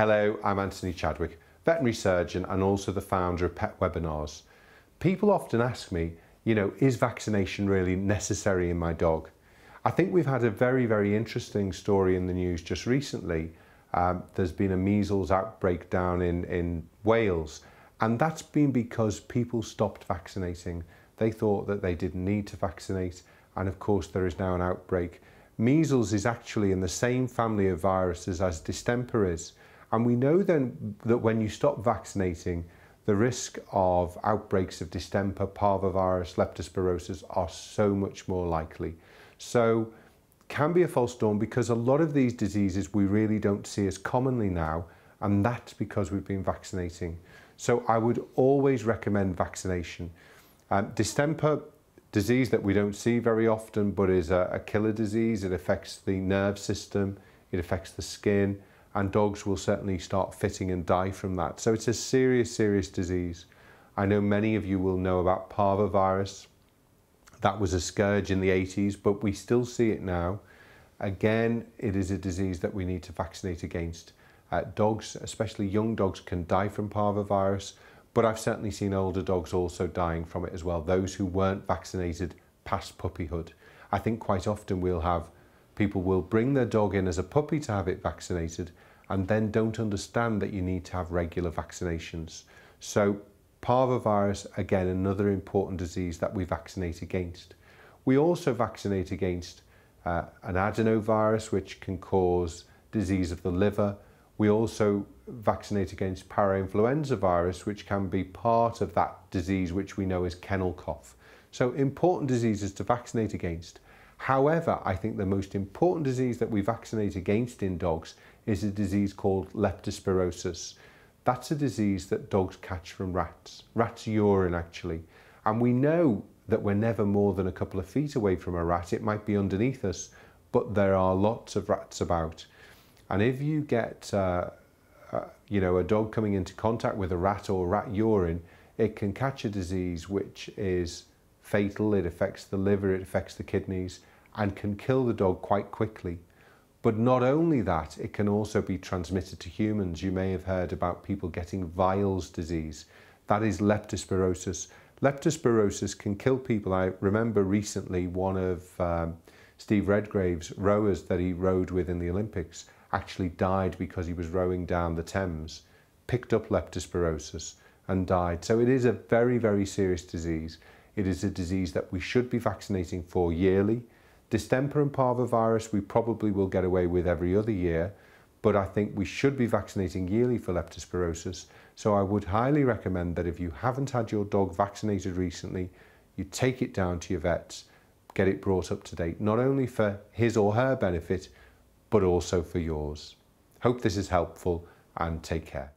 Hello, I'm Anthony Chadwick, veterinary surgeon and also the founder of Pet Webinars. People often ask me, is vaccination really necessary in my dog? I think we've had a very interesting story in the news just recently. There's been a measles outbreak down in Wales, and that's been because people stopped vaccinating. They thought that they didn't need to vaccinate, and of course there is now an outbreak. Measles is actually in the same family of viruses as distemper is. And we know then that when you stop vaccinating, the risk of outbreaks of distemper, parvovirus, leptospirosis are so much more likely. So can be a false dawn because a lot of these diseases we really don't see as commonly now, and that's because we've been vaccinating. So I would always recommend vaccination. Distemper, disease that we don't see very often, but is a killer disease. It affects the nerve system, it affects the skin, and dogs will certainly start fitting and die from that. So it's a serious disease. I know many of you will know about parvovirus. That was a scourge in the 80s, but we still see it now. Again, it is a disease that we need to vaccinate against. Dogs, especially young dogs, can die from parvovirus, but I've certainly seen older dogs also dying from it as well, those who weren't vaccinated past puppyhood. I think quite often people will bring their dog in as a puppy to have it vaccinated and then don't understand that you need to have regular vaccinations. So parvovirus, again, another important disease that we vaccinate against. We also vaccinate against an adenovirus, which can cause disease of the liver. We also vaccinate against parainfluenza virus, which can be part of that disease which we know as kennel cough. So important diseases to vaccinate against. However, I think the most important disease that we vaccinate against in dogs is a disease called leptospirosis. That's a disease that dogs catch from rats urine actually. And we know that we're never more than a couple of feet away from a rat. It might be underneath us, but there are lots of rats about. And if you get a dog coming into contact with a rat or rat urine, it can catch a disease which is fatal. It affects the liver, it affects the kidneys, and can kill the dog quite quickly. But not only that, it can also be transmitted to humans. You may have heard about people getting Weil's disease. That is leptospirosis. Leptospirosis can kill people. I remember recently one of Steve Redgrave's rowers that he rowed with in the Olympics actually died because he was rowing down the Thames, picked up leptospirosis and died. So it is a very serious disease. It is a disease that we should be vaccinating for yearly. Distemper and parvovirus we probably will get away with every other year, but I think we should be vaccinating yearly for leptospirosis. So I would highly recommend that if you haven't had your dog vaccinated recently, you take it down to your vets, get it brought up to date, not only for his or her benefit, but also for yours. Hope this is helpful and take care.